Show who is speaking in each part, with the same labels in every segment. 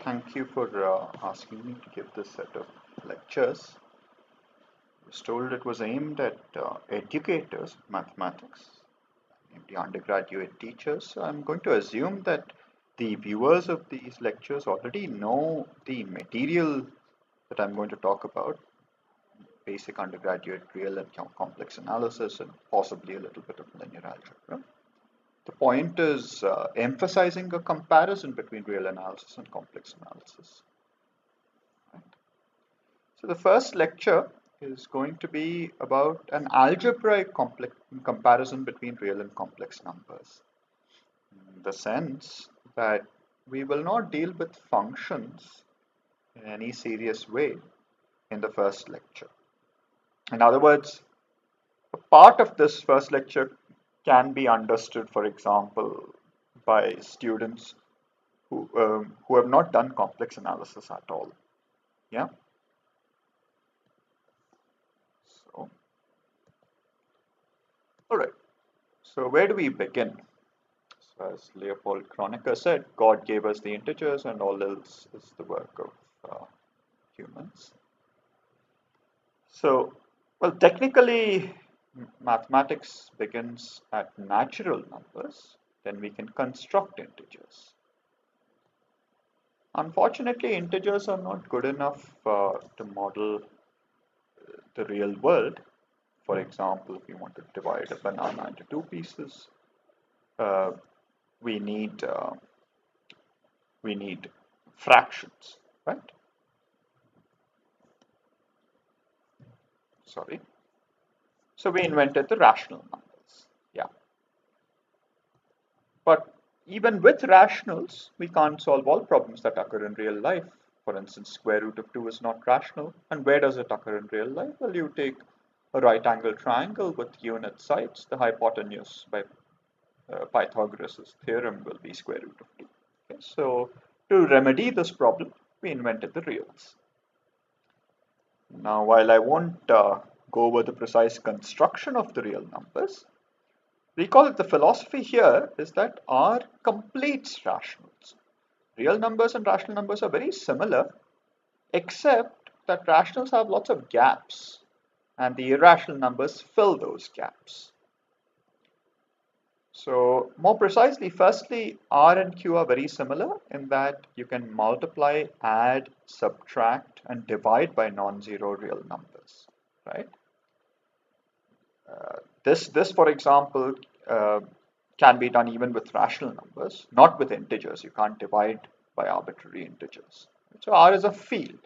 Speaker 1: Thank you for asking me to give this set of lectures. I was told it was aimed at educators of mathematics, namely undergraduate teachers. So I'm going to assume that the viewers of these lectures already know the material that I'm going to talk about, basic undergraduate real and complex analysis, and possibly a little bit of linear algebra. The point is emphasizing a comparison between real analysis and complex analysis. So the first lecture is going to be about an algebraic comparison between real and complex numbers. In the sense that we will not deal with functions in any serious way in the first lecture. In other words, a part of this first lecture can be understood, for example, by students who have not done complex analysis at all. Yeah. So, all right. So where do we begin? So as Leopold Kronecker said, God gave us the integers and all else is the work of humans. So, well, technically, mathematics begins at natural numbers, then we can construct integers. Unfortunately, integers are not good enough to model the real world. For example, if you want to divide a banana into two pieces, uh, we need uh, we need fractions, right? Sorry. So we invented the rational numbers. Yeah. But even with rationals, we can't solve all problems that occur in real life. For instance, square root of 2 is not rational. And where does it occur in real life? Well, you take a right angle triangle with unit sides. The hypotenuse by Pythagoras' theorem will be square root of 2. Okay, so to remedy this problem, we invented the reals. Now, while I won't go over the precise construction of the real numbers, recall that the philosophy here is that R completes rationals. Real numbers and rational numbers are very similar, except that rationals have lots of gaps, and the irrational numbers fill those gaps. So more precisely, firstly, R and Q are very similar in that you can multiply, add, subtract, and divide by non-zero real numbers, right? This, for example, can be done even with rational numbers, not with integers. You can't divide by arbitrary integers. So R is a field.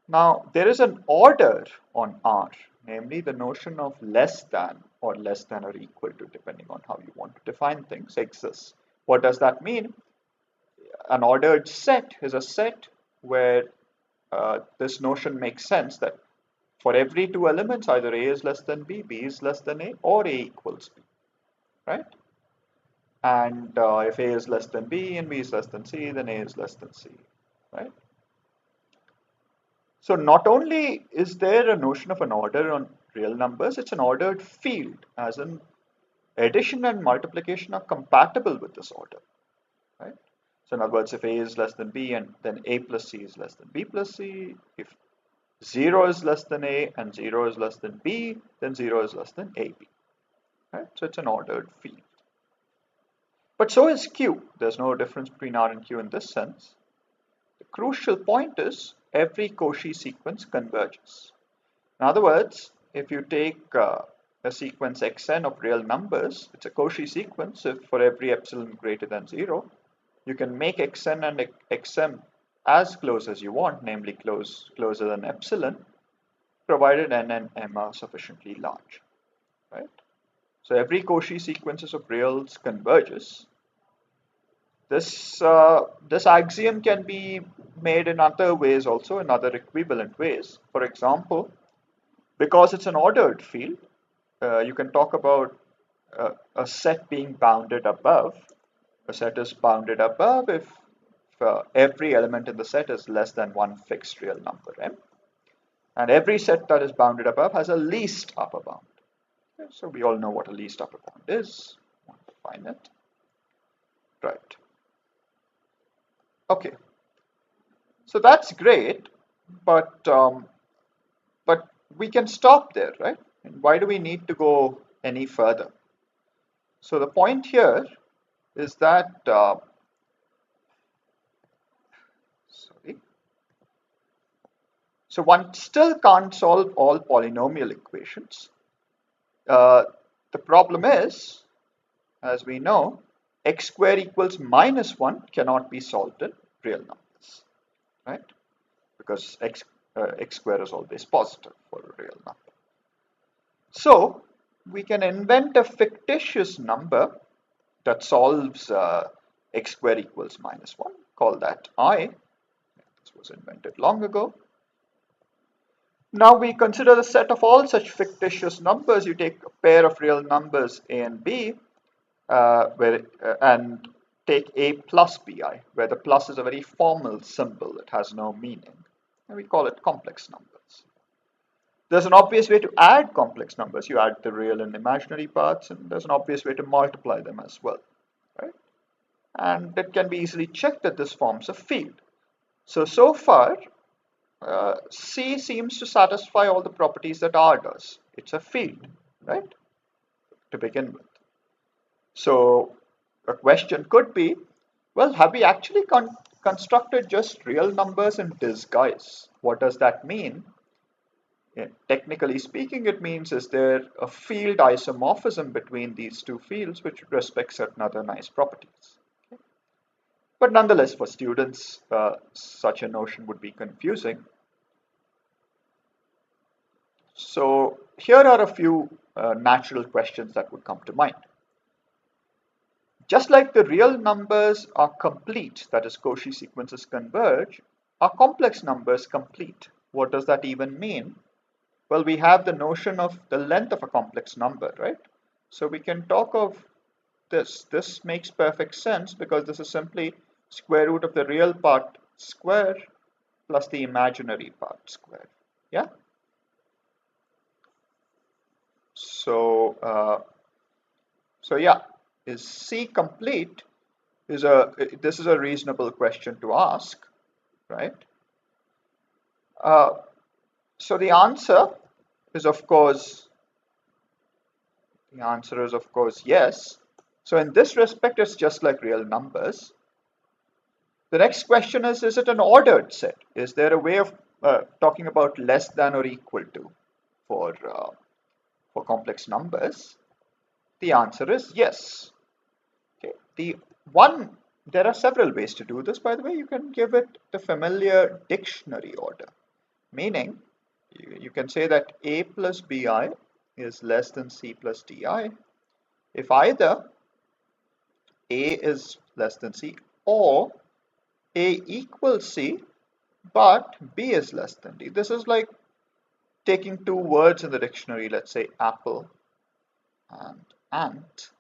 Speaker 1: Now, there is an order on R, namely the notion of less than or less than or equal to, depending on how you want to define things, exists. What does that mean? An ordered set is a set where this notion makes sense that for every two elements, either A is less than B is less than A, or A equals B, right? And if A is less than B and B is less than C, then A is less than C, right? So not only is there a notion of an order on real numbers, it's an ordered field, as in addition and multiplication are compatible with this order, right? So in other words, if A is less than B and then A plus C is less than B plus C, if 0 is less than A and 0 is less than B, then 0 is less than AB, right? So it's an ordered field. But so is Q. There's no difference between R and Q in this sense. The crucial point is every Cauchy sequence converges. In other words, if you take a sequence xn of real numbers, it's a Cauchy sequence if for every epsilon greater than 0, you can make xn and xm as close as you want, namely closer than epsilon, provided n and m are sufficiently large, right? So every Cauchy sequences of reals converges. This axiom can be made in other ways also, in other equivalent ways. For example, because it's an ordered field, you can talk about a set being bounded above. A set is bounded above if every element in the set is less than one fixed real number m. And every set that is bounded above has a least upper bound. Okay, so we all know what a least upper bound is. I want to define it. Right. Okay, so that's great, but we can stop there, right? And why do we need to go any further? So the point here is that sorry. So one still can't solve all polynomial equations. Uh, the problem is, as we know, x square equals minus 1 cannot be solved in real numbers, right? Because x square is always positive for a real number. So we can invent a fictitious number that solves x square equals minus 1, call that I. This was invented long ago. Now we consider the set of all such fictitious numbers. You take a pair of real numbers a and b, and take a plus bi, where the plus is a very formal symbol. It has no meaning. And we call it complex numbers. There's an obvious way to add complex numbers. You add the real and imaginary parts, and there's an obvious way to multiply them as well, right? And it can be easily checked that this forms a field. So far, C seems to satisfy all the properties that R does. It's a field, right? To begin with. So a question could be, well, have we actually constructed just real numbers in disguise? What does that mean? Yeah, technically speaking, it means is there a field isomorphism between these two fields which respect certain other nice properties. Okay. But nonetheless, for students, such a notion would be confusing. So here are a few natural questions that would come to mind. Just like the real numbers are complete, that is, Cauchy sequences converge, are complex numbers complete? What does that even mean? Well, we have the notion of the length of a complex number, right? So we can talk of this. This makes perfect sense because this is simply square root of the real part square plus the imaginary part square. Yeah? So, yeah, is C complete? This is a reasonable question to ask, right? So the answer is of course yes. So in this respect, it's just like real numbers. The next question is it an ordered set? Is there a way of talking about less than or equal to for complex numbers? The answer is yes. Okay. There are several ways to do this, by the way. You can give it the familiar dictionary order, meaning you can say that a plus bi is less than c plus di if either a is less than c or a equals c but b is less than d. This is like taking two words in the dictionary, let's say apple and ant,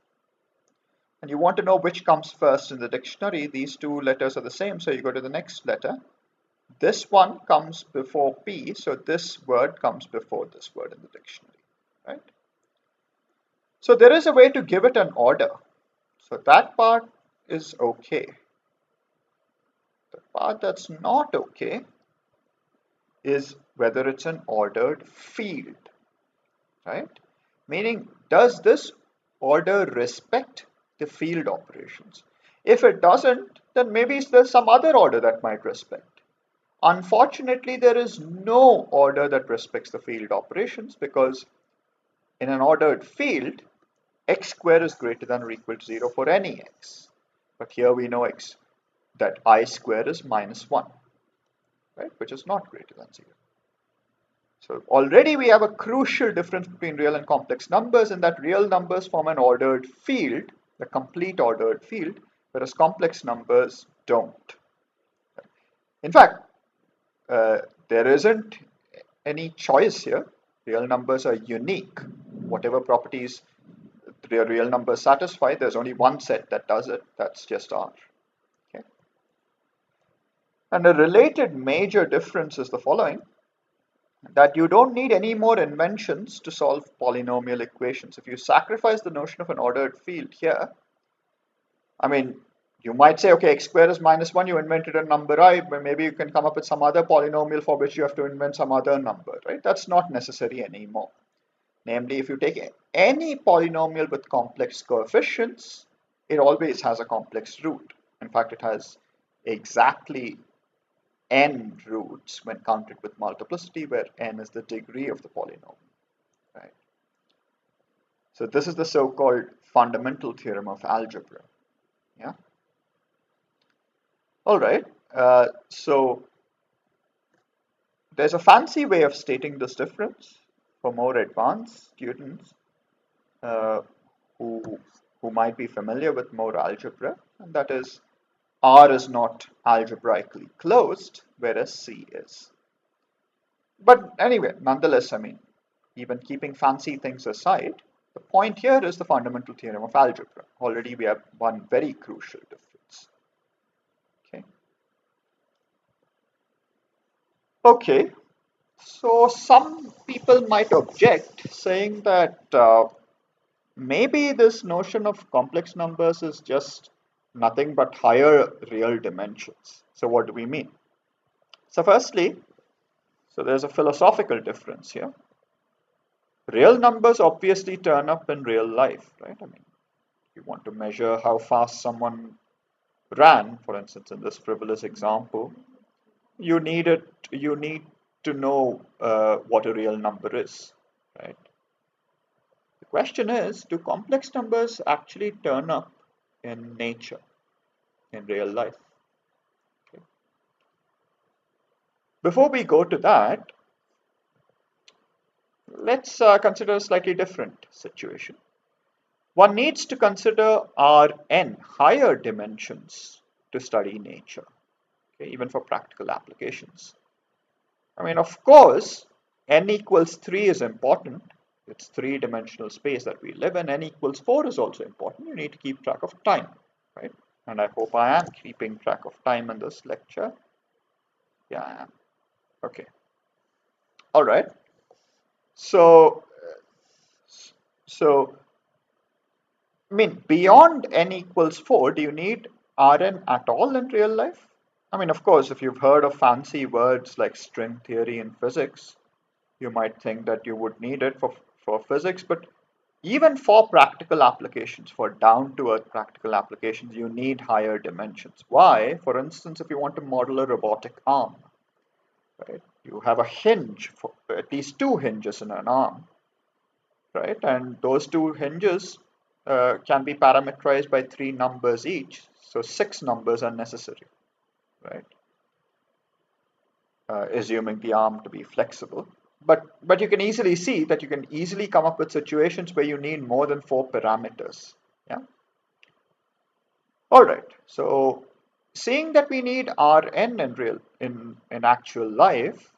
Speaker 1: and you want to know which comes first in the dictionary. These two letters are the same, so you go to the next letter. This one comes before P, so this word comes before this word in the dictionary, right? So there is a way to give it an order. So that part is okay. The part that's not okay is whether it's an ordered field, right? Meaning, does this order respect the field operations? If it doesn't, then maybe there's some other order that might respect. Unfortunately, there is no order that respects the field operations because in an ordered field, x square is greater than or equal to 0 for any x. But here we know that I square is minus 1, right, which is not greater than 0. So already we have a crucial difference between real and complex numbers in that real numbers form an ordered field, a complete ordered field, whereas complex numbers don't. In fact, there isn't any choice here. Real numbers are unique. Whatever properties the real numbers satisfy, there's only one set that does it. That's just R. Okay. And a related major difference is the following, that you don't need any more inventions to solve polynomial equations. If you sacrifice the notion of an ordered field here, I mean, You might say, okay, x squared is -1, you invented a number I, but maybe you can come up with some other polynomial for which you have to invent some other number, right? That's not necessary anymore. Namely, if you take any polynomial with complex coefficients, it always has a complex root. In fact, it has exactly n roots when counted with multiplicity, where n is the degree of the polynomial, right? So this is the so-called fundamental theorem of algebra. Yeah. All right. So there's a fancy way of stating this difference for more advanced students uh, who who might be familiar with more algebra, and that is R is not algebraically closed, whereas C is. But anyway, nonetheless, I mean, even keeping fancy things aside, the point here is the fundamental theorem of algebra. Already we have one very crucial difference. Okay. Okay. So some people might object, saying that maybe this notion of complex numbers is just nothing but higher real dimensions. So what do we mean? So firstly, so there's a philosophical difference here. Real numbers obviously turn up in real life, right? I mean, you want to measure how fast someone ran, for instance, in this frivolous example, you need to know what a real number is, right? The question is, do complex numbers actually turn up in nature, in real life? Okay. Before we go to that, let's consider a slightly different situation. One needs to consider Rn higher dimensions to study nature, okay, even for practical applications. I mean, of course, n equals 3 is important. It's three-dimensional space that we live in. N equals 4 is also important. You need to keep track of time, right? And I hope I am keeping track of time in this lecture. Yeah, I am. Okay. All right. So, so I mean, beyond n equals 4, do you need Rn at all in real life? I mean, of course, if you've heard of fancy words like string theory in physics, you might think that you would need it for physics, but even for practical applications, for down-to-earth practical applications, you need higher dimensions. Why? For instance, if you want to model a robotic arm, right? You have a hinge, for at least two hinges in an arm, right? And those two hinges can be parameterized by three numbers each, so six numbers are necessary, right? Assuming the arm to be flexible. But you can easily see that you can easily come up with situations where you need more than four parameters. Yeah. All right. So seeing that we need Rn in in actual life,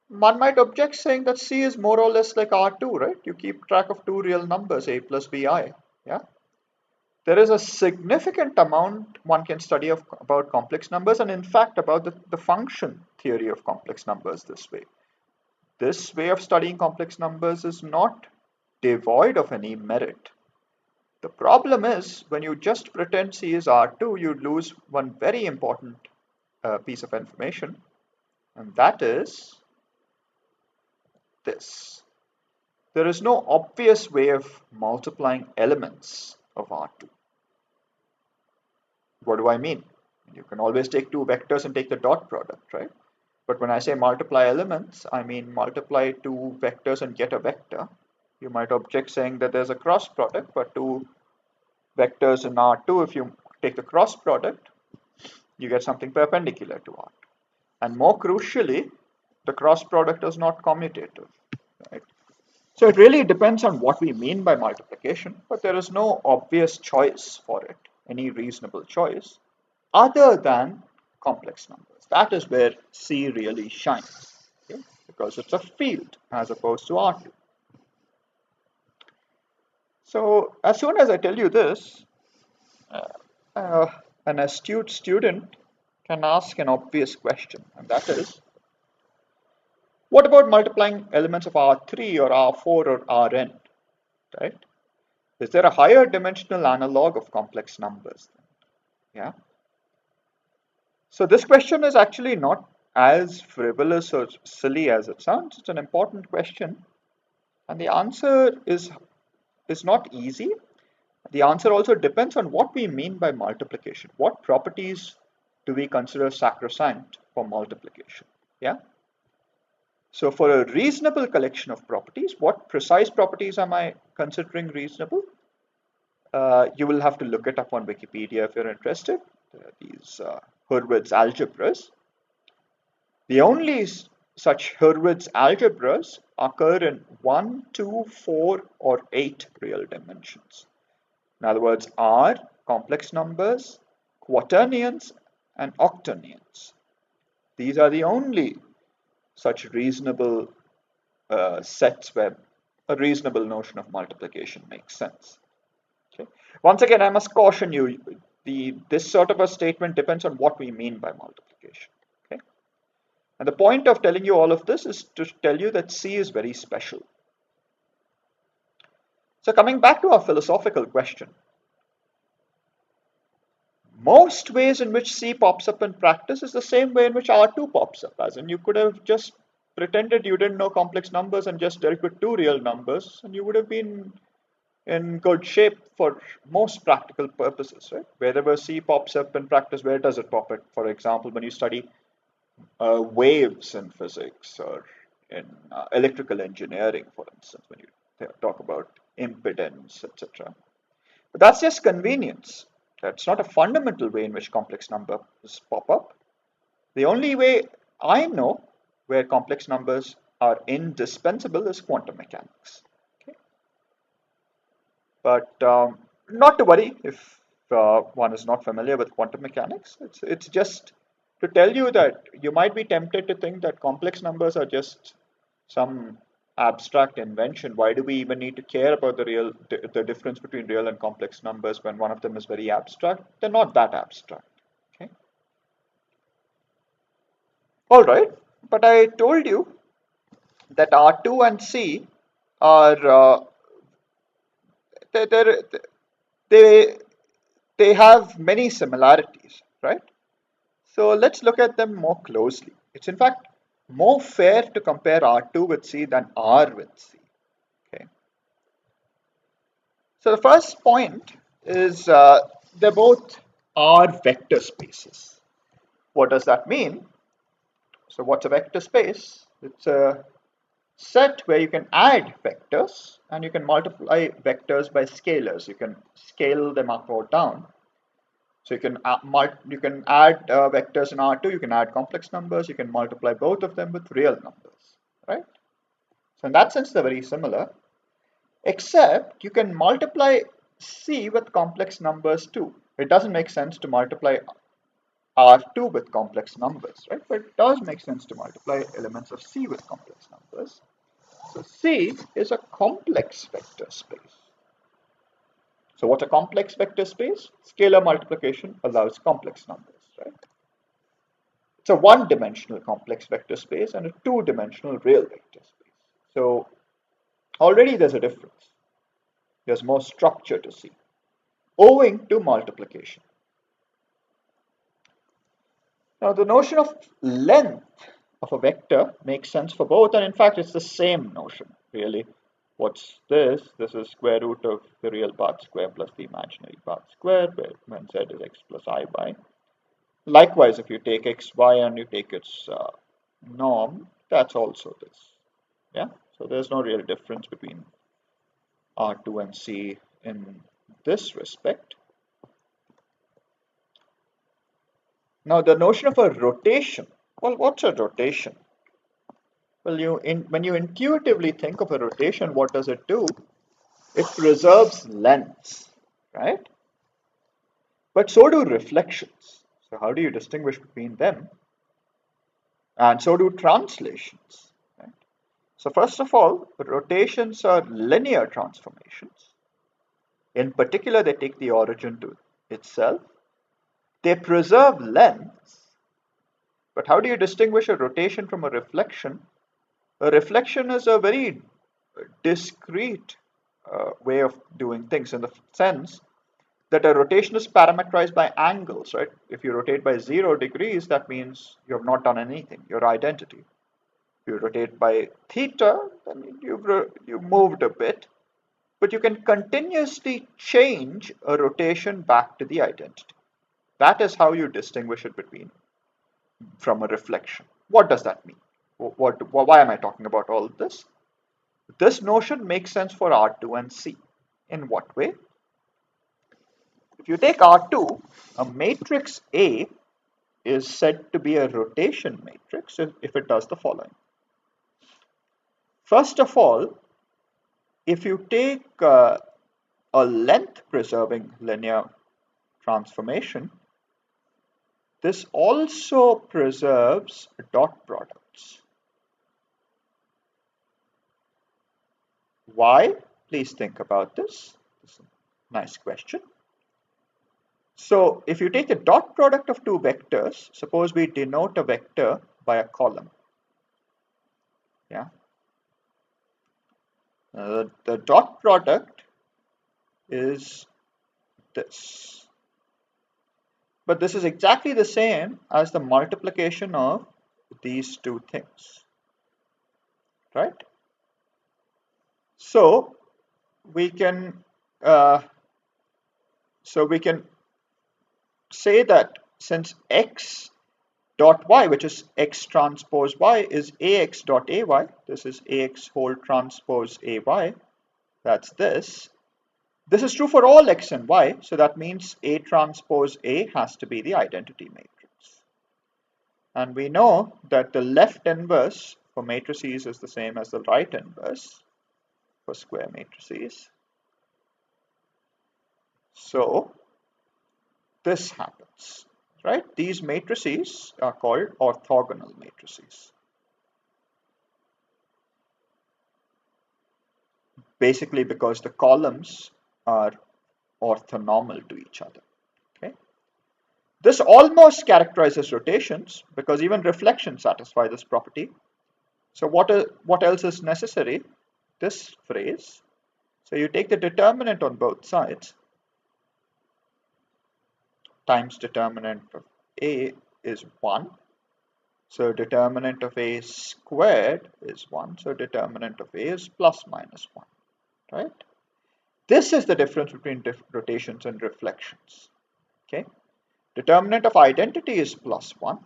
Speaker 1: one might object saying that C is more or less like R2, right? You keep track of two real numbers, A plus BI. Yeah. There is a significant amount one can study about complex numbers, and in fact about the function theory of complex numbers this way. This way of studying complex numbers is not devoid of any merit. The problem is when you just pretend C is R2, you lose one very important piece of information, and that is this. There is no obvious way of multiplying elements of R2. What do I mean? You can always take two vectors and take the dot product, right? But when I say multiply elements, I mean multiply two vectors and get a vector. You might object saying that there's a cross product, but two vectors in R2, if you take the cross product, you get something perpendicular to R2. And more crucially, the cross product is not commutative, right? So it really depends on what we mean by multiplication, but there is no obvious choice for it, any reasonable choice, other than complex numbers. That is where C really shines, okay? Because it's a field as opposed to R2. So as soon as I tell you this, uh, an astute student can ask an obvious question, and that is, what about multiplying elements of R3 or R4 or Rn, right? Is there a higher dimensional analog of complex numbers? Yeah. So this question is actually not as frivolous or silly as it sounds. It's an important question, and the answer is not easy. The answer also depends on what we mean by multiplication. What properties do we consider sacrosanct for multiplication? Yeah. So for a reasonable collection of properties, what precise properties am I considering reasonable? You will have to look it up on Wikipedia if you're interested. These Hurwitz algebras. The only such Hurwitz algebras occur in 1, 2, 4, or 8 real dimensions. In other words, R, complex numbers, quaternions, and octonions. These are the only such reasonable sets where a reasonable notion of multiplication makes sense. Okay. Once again, I must caution you, this sort of a statement depends on what we mean by multiplication. Okay. And the point of telling you all of this is to tell you that C is very special. So coming back to our philosophical question, most ways in which C pops up in practice is the same way in which R2 pops up, as in you could have just pretended you didn't know complex numbers and just dealt with two real numbers, and you would have been in good shape for most practical purposes, right? Wherever C pops up in practice, where does it pop up? For example, when you study waves in physics or in electrical engineering, for instance, when you talk about impedance, etc. But that's just convenience. That's not a fundamental way in which complex numbers pop up. The only way I know where complex numbers are indispensable is quantum mechanics. Okay? But not to worry if one is not familiar with quantum mechanics. It's just to tell you that you might be tempted to think that complex numbers are just some abstract invention. Why do we even need to care about the difference between real and complex numbers when one of them is very abstract? They're not that abstract. Okay. All right. But I told you that R2 and C are they they they have many similarities, right? So let's look at them more closely. It's in fact more fair to compare R2 with C than R with C. Okay. So the first point is they're both R vector spaces. What does that mean? So what's a vector space? It's a set where you can add vectors and you can multiply vectors by scalars. You can scale them up or down. So you can add vectors in R2, you can add complex numbers, you can multiply both of them with real numbers, right? So in that sense, they're very similar, except you can multiply C with complex numbers too. It doesn't make sense to multiply R2 with complex numbers, right? But it does make sense to multiply elements of C with complex numbers. So C is a complex vector space. So what's a complex vector space? Scalar multiplication allows complex numbers, right? It's a one-dimensional complex vector space and a two-dimensional real vector space. So already there's a difference. There's more structure to see, owing to multiplication. Now the notion of length of a vector makes sense for both, and in fact it's the same notion, really. What's this? This is square root of the real part square plus the imaginary part square, where when z is x plus iy. Likewise, if you take xy and you take its norm, that's also this. Yeah, so there's no real difference between R2 and C in this respect. Now, the notion of a rotation. Well, what's a rotation? Well, when you intuitively think of a rotation, what does it do? It preserves lengths, right? But so do reflections. So how do you distinguish between them? And so do translations. Right? So first of all, rotations are linear transformations. In particular, they take the origin to itself. They preserve lengths. But how do you distinguish a rotation from a reflection? A reflection is a very discrete way of doing things in the sense that a rotation is parameterized by angles, right? If you rotate by 0 degrees, that means you have not done anything, your identity. If you rotate by theta, then you've moved a bit, but you can continuously change a rotation back to the identity. That is how you distinguish it between from a reflection. What does that mean? Why am I talking about all of this? This notion makes sense for R2 and C. In what way? If you take R2, a matrix A is said to be a rotation matrix if it does the following. First of all, if you take a length preserving linear transformation, this also preserves dot products. Why? Please think about this. This is a nice question. So if you take a dot product of two vectors, suppose we denote a vector by a column. Yeah. The dot product is this. But this is exactly the same as the multiplication of these two things. Right? So we can say that since x dot y, which is x transpose y, is ax dot ay, this is ax whole transpose ay, that's this. This is true for all x and y, so that means A transpose A has to be the identity matrix. And we know that the left inverse for matrices is the same as the right inverse for square matrices. So this happens, right? These matrices are called orthogonal matrices. Basically because the columns are orthonormal to each other. Okay. This almost characterizes rotations because even reflections satisfy this property. So what else is necessary? This phrase. So you take the determinant on both sides times determinant of A is 1. So determinant of A squared is 1. So determinant of A is plus minus 1. Right? This is the difference between rotations and reflections. Okay. Determinant of identity is plus 1.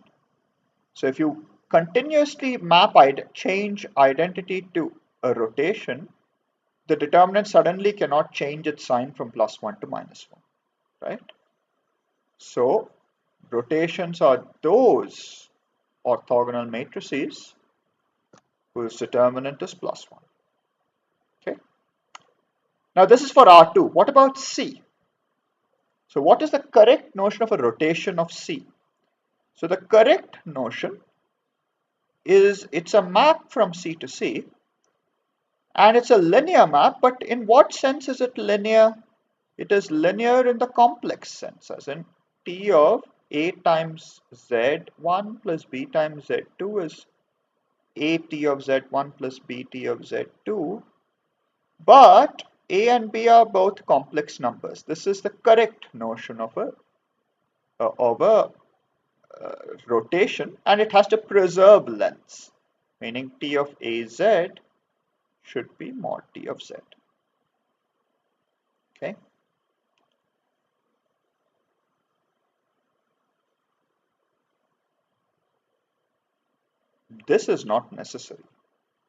Speaker 1: So if you continuously change identity to a rotation, the determinant suddenly cannot change its sign from plus 1 to minus 1. Right? So rotations are those orthogonal matrices whose determinant is plus 1. Okay. Now this is for R2. What about C? So what is the correct notion of a rotation of C? So the correct notion is it's a map from C to C, and it's a linear map, but in what sense is it linear? It is linear in the complex sense, as in T of A times Z1 plus B times Z2 is A T of Z1 plus B T of Z2, but A and B are both complex numbers. This is the correct notion of a rotation, and it has to preserve lengths, meaning T of AZ should be mod T of Z. Okay. This is not necessary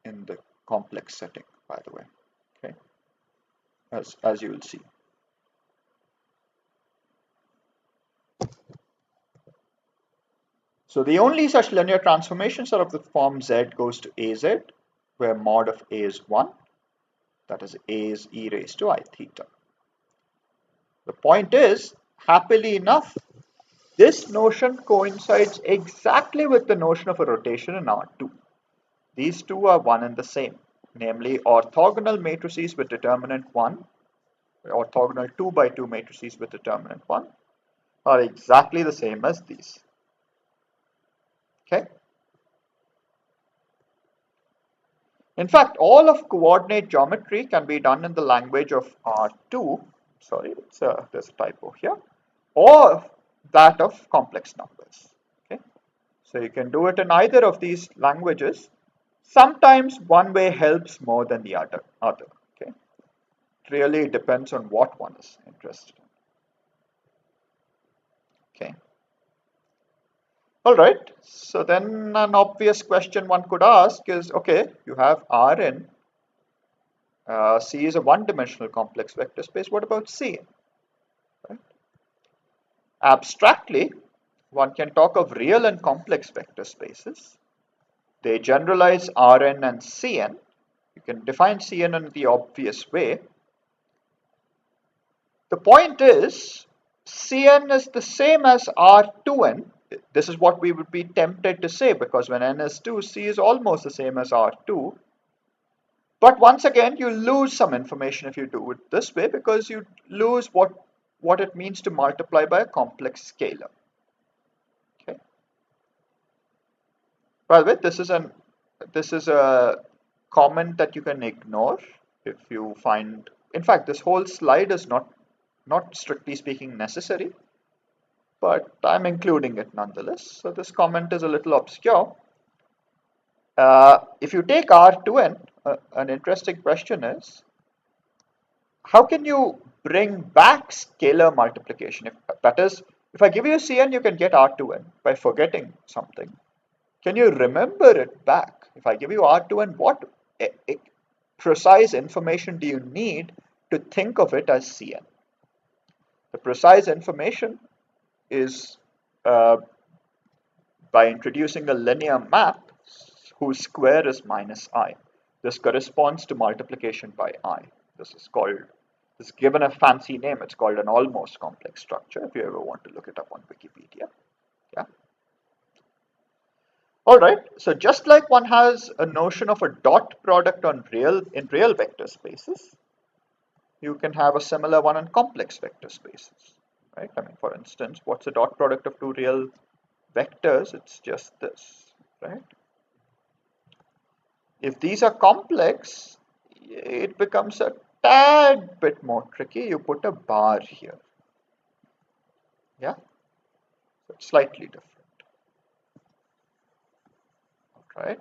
Speaker 1: in the complex setting, by the way. Okay. As you will see. So the only such linear transformations are of the form Z goes to AZ, where mod of A is 1. That is, A is e raised to I theta. The point is, happily enough, this notion coincides exactly with the notion of a rotation in R2. These two are one and the same, namely orthogonal matrices with determinant 1, orthogonal 2 by 2 matrices with determinant 1 are exactly the same as these. Okay. In fact, all of coordinate geometry can be done in the language of R2 sorry, there's a typo here, or that of complex numbers. Okay, so you can do it in either of these languages. Sometimes one way helps more than the other. Okay, it really depends on what one is interested in. Okay. All right. So then an obvious question one could ask is, okay, you have Rn. C is a one-dimensional complex vector space. What about C? Right? Abstractly, one can talk of real and complex vector spaces. They generalize Rn and Cn. You can define Cn in the obvious way. The point is, Cn is the same as R2n. This is what we would be tempted to say, because when n is 2, C is almost the same as R2. But once again, you lose some information if you do it this way, because you lose what it means to multiply by a complex scalar. Okay. By the way, this is a comment that you can ignore if you find. In fact, this whole slide is not strictly speaking necessary, but I'm including it nonetheless. So this comment is a little obscure. If you take R2n, an interesting question is, how can you bring back scalar multiplication? That is, if I give you Cn, you can get R2n by forgetting something. Can you remember it back? If I give you R2n, what precise information do you need to think of it as Cn? The precise information is by introducing a linear map whose square is minus I. This corresponds to multiplication by I. This is given a fancy name. It's called an almost complex structure, if you ever want to look it up on Wikipedia. Yeah. All right. So just like one has a notion of a dot product in real vector spaces, you can have a similar one in complex vector spaces. Right? I mean, for instance, what's a dot product of two real vectors? It's just this, right? If these are complex, it becomes a tad bit more tricky. You put a bar here. Yeah, so it's slightly different. All right.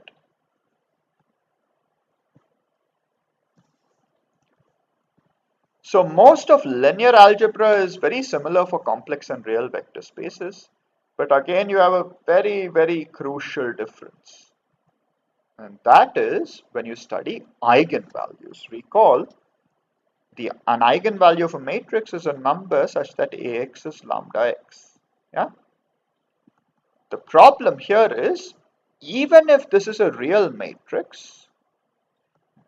Speaker 1: So most of linear algebra is very similar for complex and real vector spaces. But again, you have a very, very crucial difference. And that is when you study eigenvalues. Recall, an eigenvalue of a matrix is a number such that Ax is lambda x. Yeah. The problem here is, even if this is a real matrix,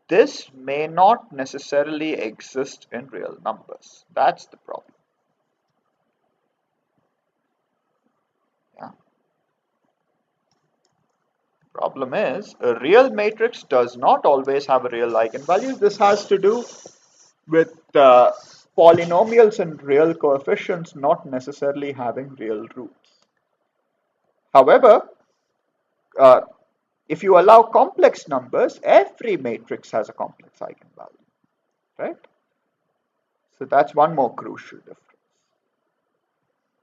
Speaker 1: this may not necessarily exist in real numbers. That's the problem. Yeah. Problem is, a real matrix does not always have a real eigenvalue. This has to do with polynomials and real coefficients not necessarily having real roots. However, uh, if you allow complex numbers, every matrix has a complex eigenvalue, right? So that's one more crucial difference.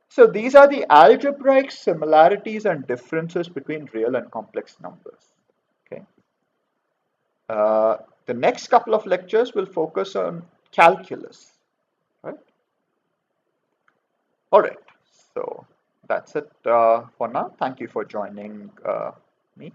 Speaker 1: So these are the algebraic similarities and differences between real and complex numbers. Okay. The next couple of lectures will focus on calculus, right? All right. So that's it for now. Thank you for joining me.